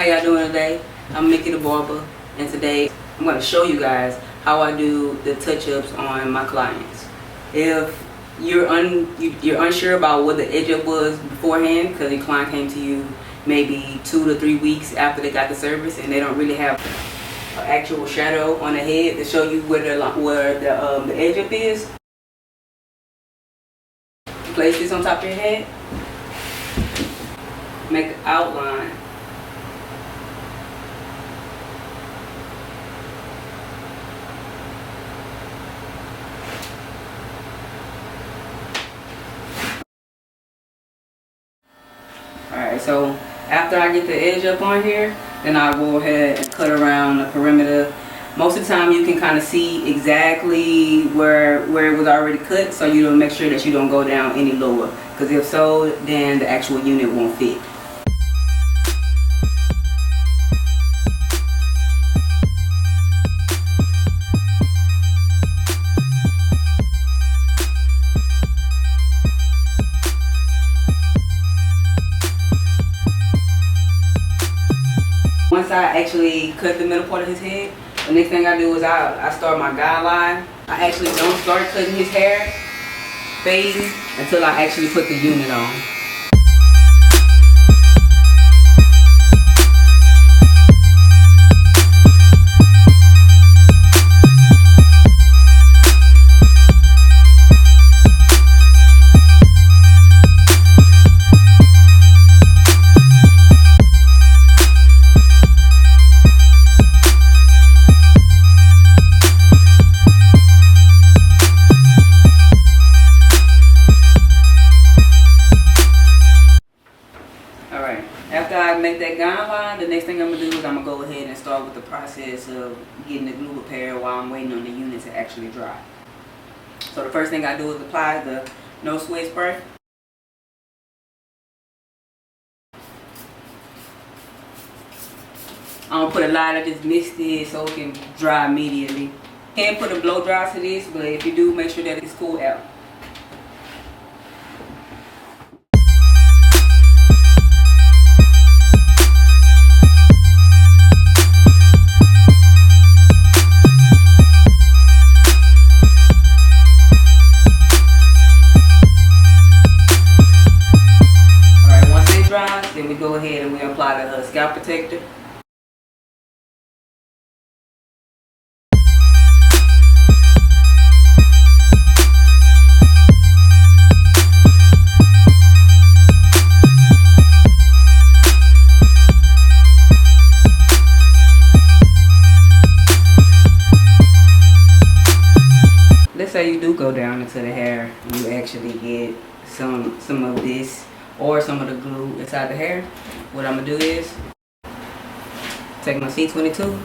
How y'all doing today? I'm Mickey the Barber, and today I'm going to show you guys how I do the touch-ups on my clients. If you're unsure about what the edge up was beforehand, because your client came to you maybe 2 to 3 weeks after they got the service and they don't really have an actual shadow on the head to show you where the edge up is, place this on top of your head, make an outline. Alright, so after I get the edge up on here, then I'll go ahead and cut around the perimeter. Most of the time you can kind of see exactly where it was already cut, so you don't make sure that you don't go down any lower, because if so, then the actual unit won't fit. Once I actually cut the middle part of his head, the next thing I do is I start my guideline. I actually don't start cutting his hair, fading, until I actually put the unit on. After I make that guideline, the next thing I'm going to do is I'm going to go ahead and start with the process of getting the glue prepared while I'm waiting on the unit to actually dry. So the first thing I do is apply the no sweat spray. I'm going to put a lot of this misty so it can dry immediately. You can put a blow dry to this, but if you do, make sure that it's cool out. Then we go ahead and we apply the scalp protector. Let's say you do go down into the hair and you actually get some of this or some of the glue inside the hair. What I'm gonna do is take my C22,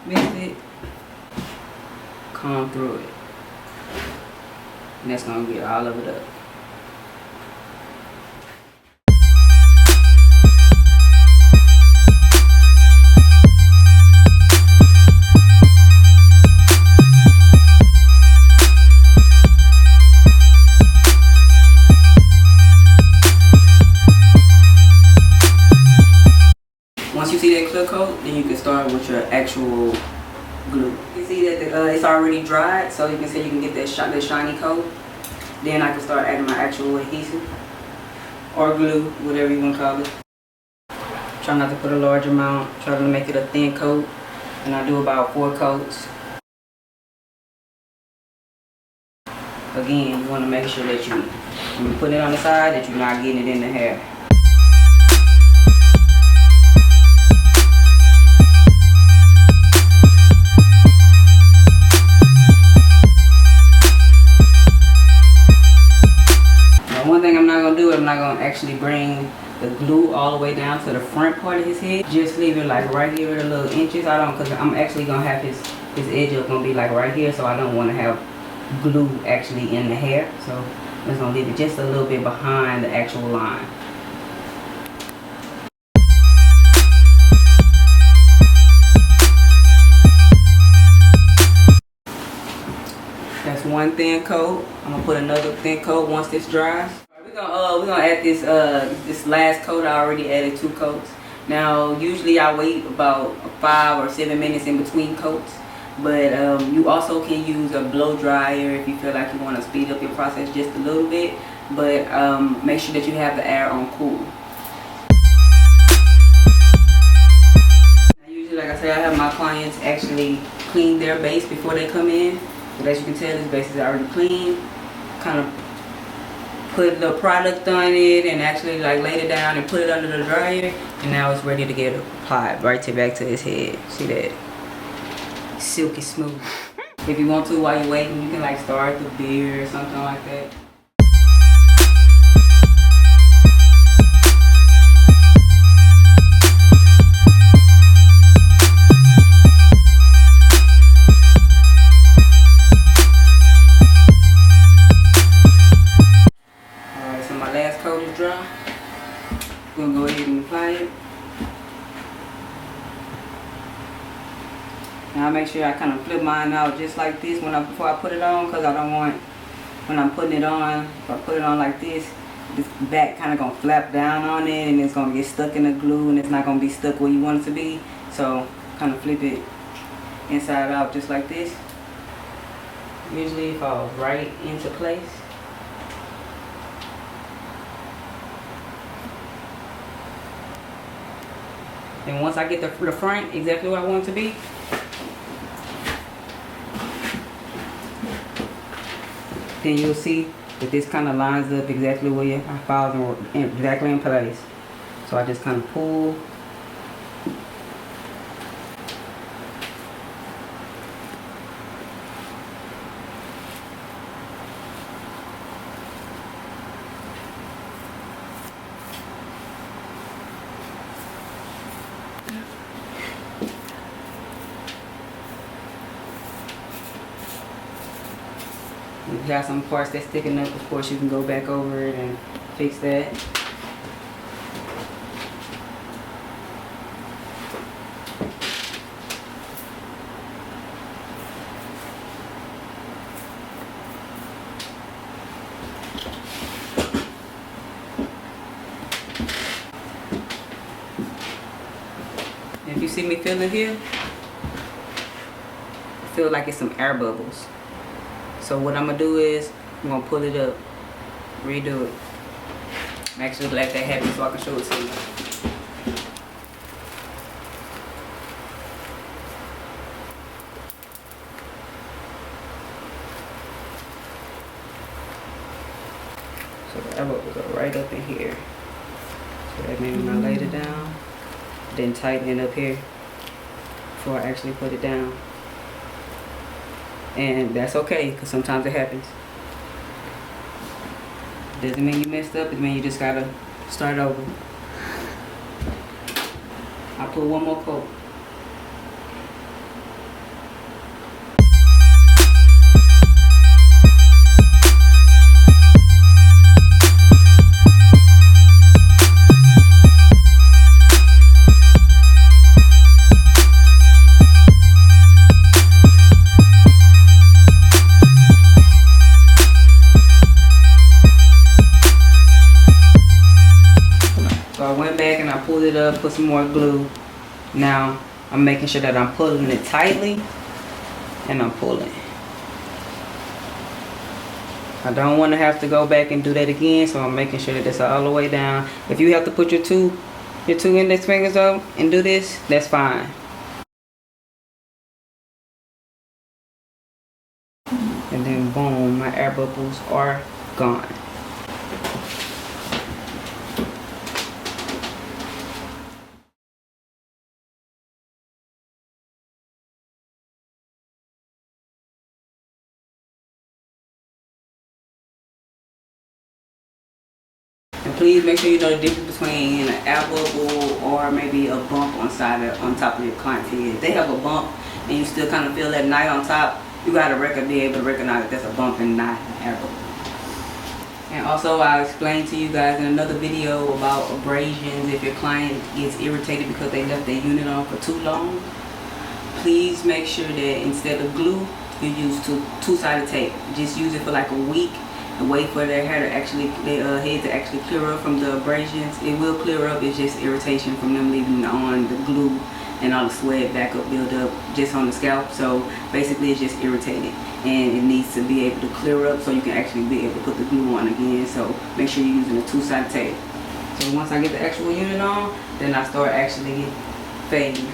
mix it, comb through it, and that's gonna get all of it up. Once you see that clear coat, then you can start with your actual glue. You can see that it's already dried, so you can see you can get that shiny coat. Then I can start adding my actual adhesive or glue, whatever you want to call it. Try not to put a large amount, try to make it a thin coat, and I do about 4 coats. Again, you want to make sure that when you put it on the side, that you're not getting it in the hair. One thing I'm not going to do, I'm not going to actually bring the glue all the way down to the front part of his head. Just leave it like right here at a little inches. Because I'm actually going to have his edge up going to be like right here, so I don't want to have glue actually in the hair. So I'm just going to leave it just a little bit behind the actual line. That's one thin coat. I'm going to put another thin coat once this dries. We're We're gonna add this this last coat. I already added 2 coats. Now usually I wait about 5 or 7 minutes in between coats, but you also can use a blow dryer if you feel like you want to speed up your process just a little bit. But make sure that you have the air on cool. Now, usually, like I said, I have my clients actually clean their base before they come in. But as you can tell, this base is already clean. Kind of put the product on it and actually like laid it down and put it under the dryer, and now it's ready to get applied right back to his head. See that? Silky smooth. If you want to, while you're waiting, you can like start the beard or something like that. Dry. We're gonna go ahead and apply it. Now I make sure I kind of flip mine out just like this before I put it on, because I don't want, when I'm putting it on, if I put it on like this back kind of gonna flap down on it and it's gonna get stuck in the glue and it's not gonna be stuck where you want it to be. So kind of flip it inside out just like this. Usually it falls right into place. And once I get the front exactly where I want it to be, then you'll see that this kind of lines up exactly where your falls exactly in place. So I just kind of pull. If you have some parts that's sticking up, of course you can go back over it and fix that. If you see me feeling here, I feel like it's some air bubbles. So what I'm gonna do is I'm gonna pull it up, redo it. I'm actually let that happen so I can show it to you. So the elbow will go right up in here. So that means when I laid it down, then tighten it up here before I actually put it down. And that's okay, because sometimes it happens. Doesn't mean you messed up, it means you just gotta start over. I'll put one more coat. So I went back and I pulled it up, put some more glue. Now I'm making sure that I'm pulling it tightly and I'm pulling. I don't want to have to go back and do that again, so I'm making sure that it's all the way down. If you have to put your two index fingers up and do this, that's fine. And then boom, my air bubbles are gone. And please make sure you know the difference between an air bubble or maybe a bump on top of your client's head. If they have a bump and you still kind of feel that knot on top, you gotta be able to recognize that that's a bump and not an air bubble. And also, I explained to you guys in another video about abrasions. If your client gets irritated because they left their unit on for too long, please make sure that instead of glue, you use two-sided tape. Just use it for like a week and wait for their hair to actually, their head to actually clear up from the abrasions. It will clear up. It's just irritation from them leaving on the glue and all the sweat back up, build up just on the scalp. So basically it's just irritated, and it needs to be able to clear up so you can actually be able to put the glue on again. So make sure you're using a two-sided tape. So once I get the actual unit on, then I start actually fading.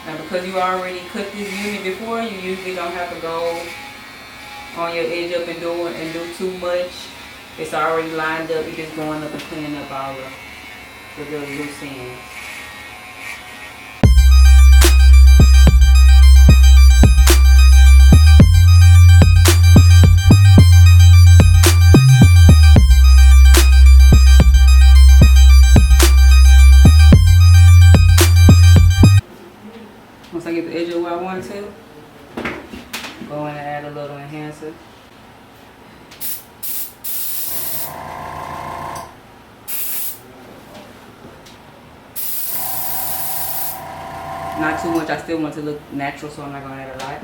Now because you already cut this unit before, you usually don't have to go on your edge up and do too much. It's already lined up. You're just going up and cleaning up all the little loose ends. Once I get the edge of where I want to, go in and add a little enhancer. Not too much. I still want it to look natural, so I'm not going to add a lot.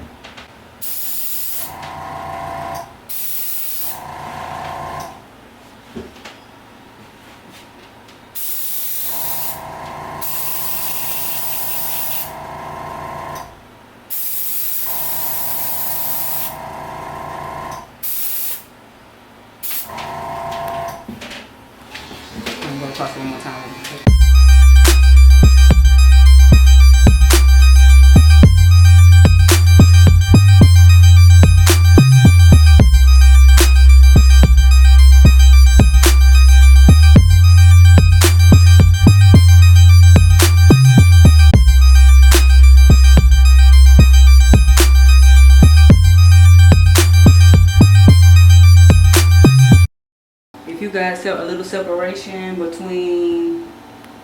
I'm going to toss it one more time. You guys have a little separation between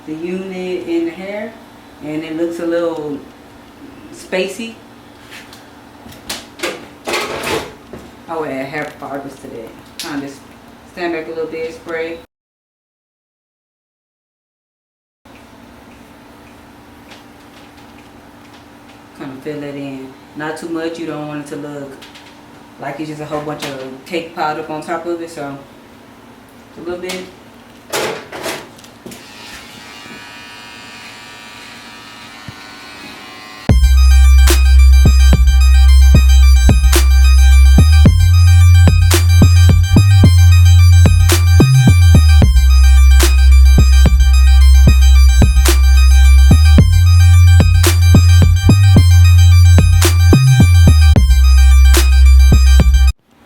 the unit and the hair, and it looks a little spacey. I would add hair fibers to that. Kind of stand back a little bit, spray. Kind of fill it in. Not too much. You don't want it to look like it's just a whole bunch of cake piled up on top of it. So a little bit.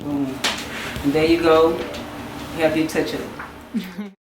Boom. And there you go. You have your touch-up.